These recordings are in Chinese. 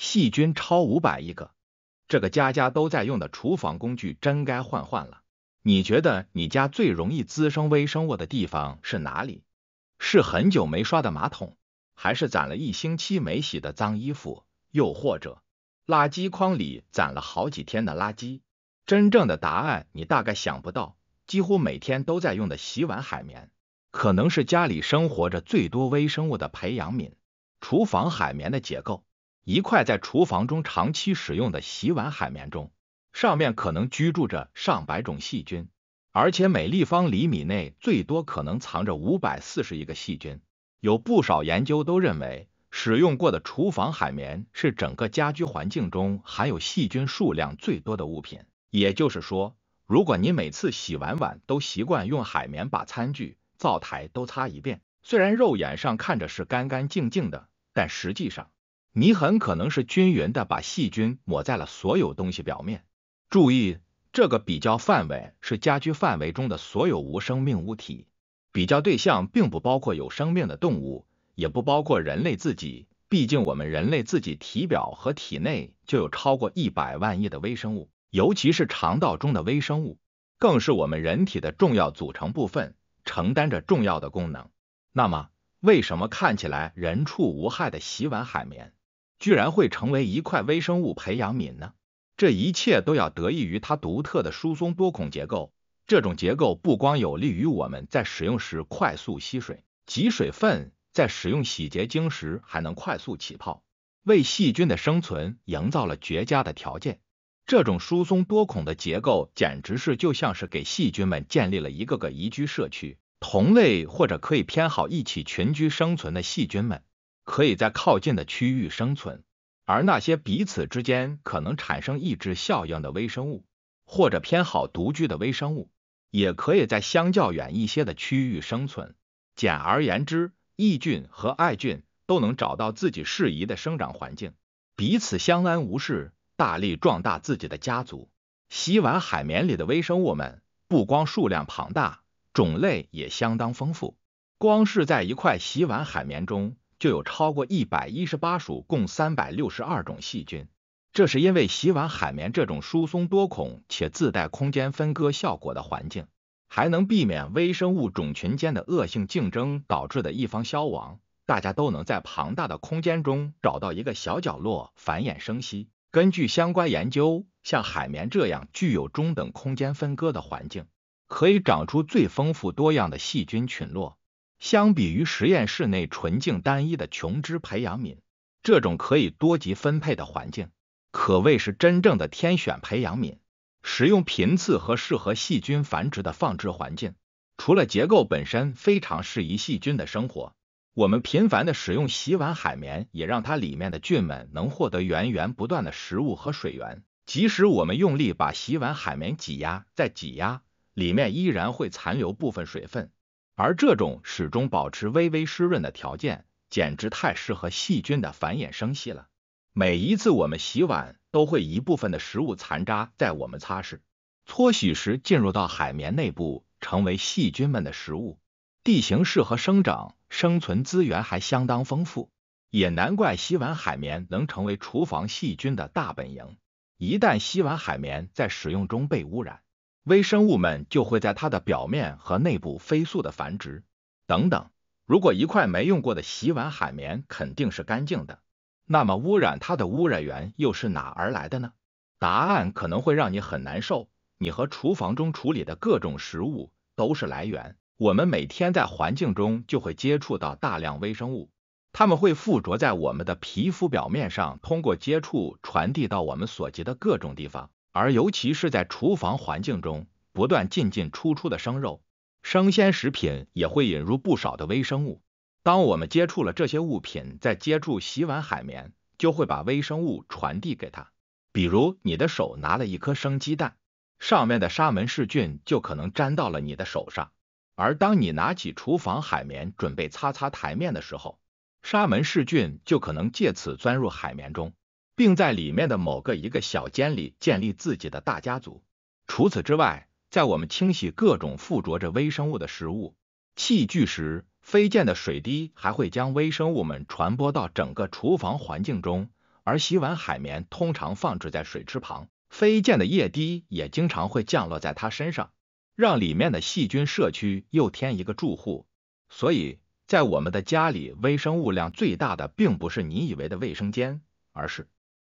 细菌超500亿个，这个家家都在用的厨房工具真该换了。你觉得你家最容易滋生微生物的地方是哪里？是很久没刷的马桶，还是攒了1星期没洗的脏衣服，又或者垃圾筐里攒了好几天的垃圾？真正的答案你大概想不到，几乎每天都在用的洗碗海绵，可能是家里生活着最多微生物的培养皿。厨房海绵的结构，一块在厨房中长期使用的洗碗海绵中，上面可能居住着上百种细菌，而且每立方厘米内最多可能藏着540亿个细菌。有不少研究都认为，使用过的厨房海绵是整个家居环境中含有细菌数量最多的物品。也就是说，如果你每次洗完碗都习惯用海绵把餐具、灶台都擦一遍，虽然肉眼上看着是干干净净的，但实际上你很可能是均匀的把细菌抹在了所有东西表面。注意，这个比较范围是家居范围中的所有无生命物体，比较对象并不包括有生命的动物，也不包括人类自己，毕竟我们人类自己体表和体内就有超过100万亿的微生物，尤其是肠道中的微生物，更是我们人体的重要组成部分，承担着重要的功能。那么，为什么看起来人畜无害的洗碗海绵，居然会成为一块微生物培养皿呢？这一切都要得益于它独特的疏松多孔结构。这种结构不光有利于我们在使用时快速吸水、集水分，在使用洗洁精时还能快速起泡，为细菌的生存营造了绝佳的条件。这种疏松多孔的结构简直是就像是给细菌们建立了一个个宜居社区，同类或者可以偏好一起群居生存的细菌们，可以在靠近的区域生存，而那些彼此之间可能产生抑制效应的微生物，或者偏好独居的微生物，也可以在相较远一些的区域生存。简而言之，益菌和爱菌都能找到自己适宜的生长环境，彼此相安无事，大力壮大自己的家族。洗碗海绵里的微生物们不光数量庞大，种类也相当丰富。光是在一块洗碗海绵中，就有超过118属共362种细菌。这是因为洗碗海绵这种疏松多孔且自带空间分割效果的环境，还能避免微生物种群间的恶性竞争导致的一方消亡，大家都能在庞大的空间中找到一个小角落繁衍生息。根据相关研究，像海绵这样具有中等空间分割的环境，可以长出最丰富多样的细菌群落。相比于实验室内纯净单一的琼脂培养皿，这种可以多级分配的环境可谓是真正的天选培养皿。使用频次和适合细菌繁殖的放置环境，除了结构本身非常适宜细菌的生活，我们频繁的使用洗碗海绵也让它里面的菌们能获得源源不断的食物和水源。即使我们用力把洗碗海绵挤压再挤压，里面依然会残留部分水分，而这种始终保持微微湿润的条件简直太适合细菌的繁衍生息了。每一次我们洗碗都会一部分的食物残渣在我们擦拭、搓洗时进入到海绵内部，成为细菌们的食物。地形适合生长，生存资源还相当丰富，也难怪洗碗海绵能成为厨房细菌的大本营。一旦洗碗海绵在使用中被污染，微生物们就会在它的表面和内部飞速的繁殖。等等，如果一块没用过的洗碗海绵肯定是干净的，那么污染它的污染源又是哪而来的呢？答案可能会让你很难受，你和厨房中处理的各种食物都是来源。我们每天在环境中就会接触到大量微生物，它们会附着在我们的皮肤表面上，通过接触传递到我们所及的各种地方，而尤其是在厨房环境中不断进进出出的生肉、生鲜食品也会引入不少的微生物。当我们接触了这些物品，再接触洗碗海绵，就会把微生物传递给它。比如你的手拿了一颗生鸡蛋，上面的沙门氏菌就可能沾到了你的手上，而当你拿起厨房海绵准备擦擦台面的时候，沙门氏菌就可能借此钻入海绵中，并在里面的某个一个小间里建立自己的大家族。除此之外，在我们清洗各种附着着微生物的食物、器具时，飞溅的水滴还会将微生物们传播到整个厨房环境中，而洗碗海绵通常放置在水池旁，飞溅的液滴也经常会降落在它身上，让里面的细菌社区又添一个住户。所以在我们的家里，微生物量最大的并不是你以为的卫生间，而是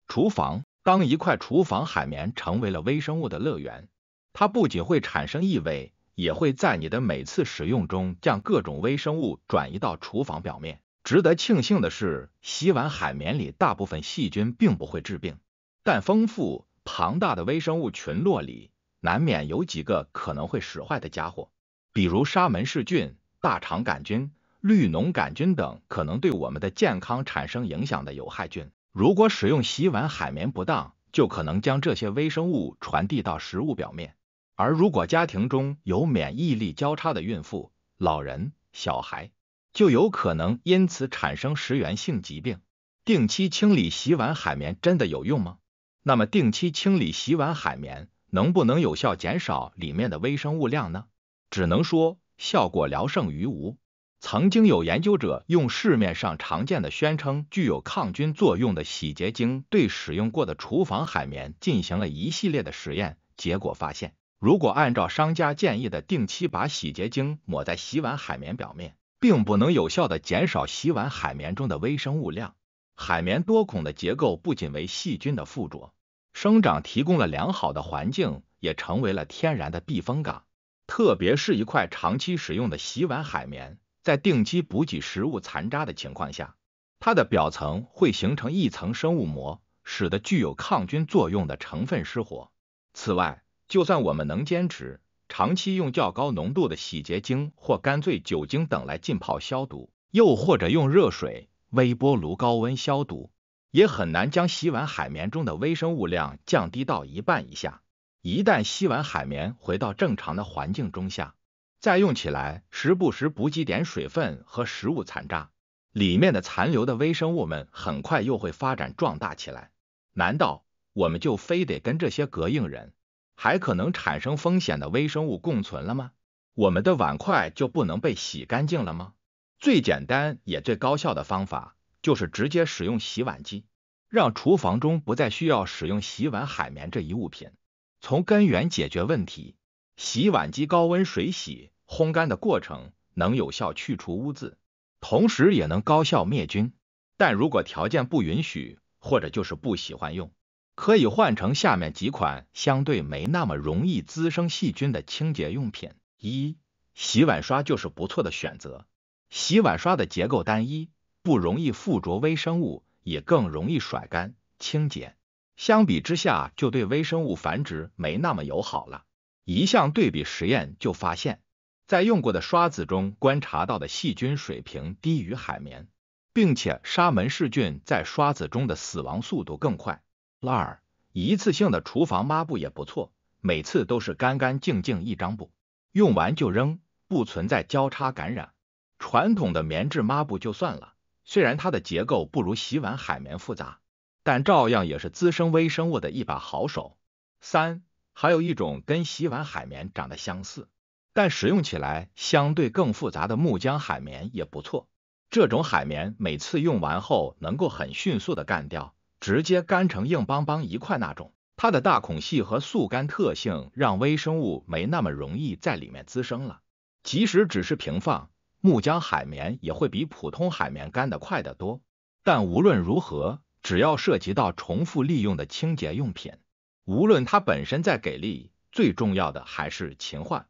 厨房。当一块厨房海绵成为了微生物的乐园，它不仅会产生异味，也会在你的每次使用中将各种微生物转移到厨房表面。值得庆幸的是，洗碗海绵里大部分细菌并不会致病，但丰富庞大的微生物群落里，难免有几个可能会使坏的家伙，比如沙门氏菌、大肠杆菌、绿脓杆菌等可能对我们的健康产生影响的有害菌。如果使用洗碗海绵不当，就可能将这些微生物传递到食物表面。而如果家庭中有免疫力较差的孕妇、老人、小孩，就有可能因此产生食源性疾病。定期清理洗碗海绵真的有用吗？那么定期清理洗碗海绵能不能有效减少里面的微生物量呢？只能说效果聊胜于无。曾经有研究者用市面上常见的宣称具有抗菌作用的洗洁精对使用过的厨房海绵进行了一系列的实验，结果发现，如果按照商家建议的定期把洗洁精抹在洗碗海绵表面，并不能有效的减少洗碗海绵中的微生物量。海绵多孔的结构不仅为细菌的附着、生长提供了良好的环境，也成为了天然的避风港。特别是一块长期使用的洗碗海绵，在定期补给食物残渣的情况下，它的表层会形成一层生物膜，使得具有抗菌作用的成分失活。此外，就算我们能坚持长期用较高浓度的洗洁精或干脆酒精等来浸泡消毒，又或者用热水、微波炉高温消毒，也很难将洗碗海绵中的微生物量降低到1半以下。一旦洗碗海绵回到正常的环境中下，再用起来，时不时补给点水分和食物残渣，里面的残留的微生物们很快又会发展壮大起来。难道我们就非得跟这些膈应人，还可能产生风险的微生物共存了吗？我们的碗筷就不能被洗干净了吗？最简单也最高效的方法，就是直接使用洗碗机，让厨房中不再需要使用洗碗海绵这一物品，从根源解决问题。洗碗机高温水洗、烘干的过程能有效去除污渍，同时也能高效灭菌。但如果条件不允许，或者就是不喜欢用，可以换成下面几款相对没那么容易滋生细菌的清洁用品。1. 洗碗刷就是不错的选择。洗碗刷的结构单一，不容易附着微生物，也更容易甩干清洁。相比之下，就对微生物繁殖没那么友好了。一项对比实验就发现，在用过的刷子中观察到的细菌水平低于海绵，并且沙门氏菌在刷子中的死亡速度更快。2. 一次性的厨房抹布也不错，每次都是干干净净一张布，用完就扔，不存在交叉感染。传统的棉质抹布就算了，虽然它的结构不如洗碗海绵复杂，但照样也是滋生微生物的一把好手。3. 还有一种跟洗碗海绵长得相似，但使用起来相对更复杂的木浆海绵也不错。这种海绵每次用完后能够很迅速的干掉，直接干成硬邦邦一块那种。它的大孔隙和速干特性让微生物没那么容易在里面滋生了。即使只是平放，木浆海绵也会比普通海绵干得快得多。但无论如何，只要涉及到重复利用的清洁用品，无论它本身再给力，最重要的还是勤换。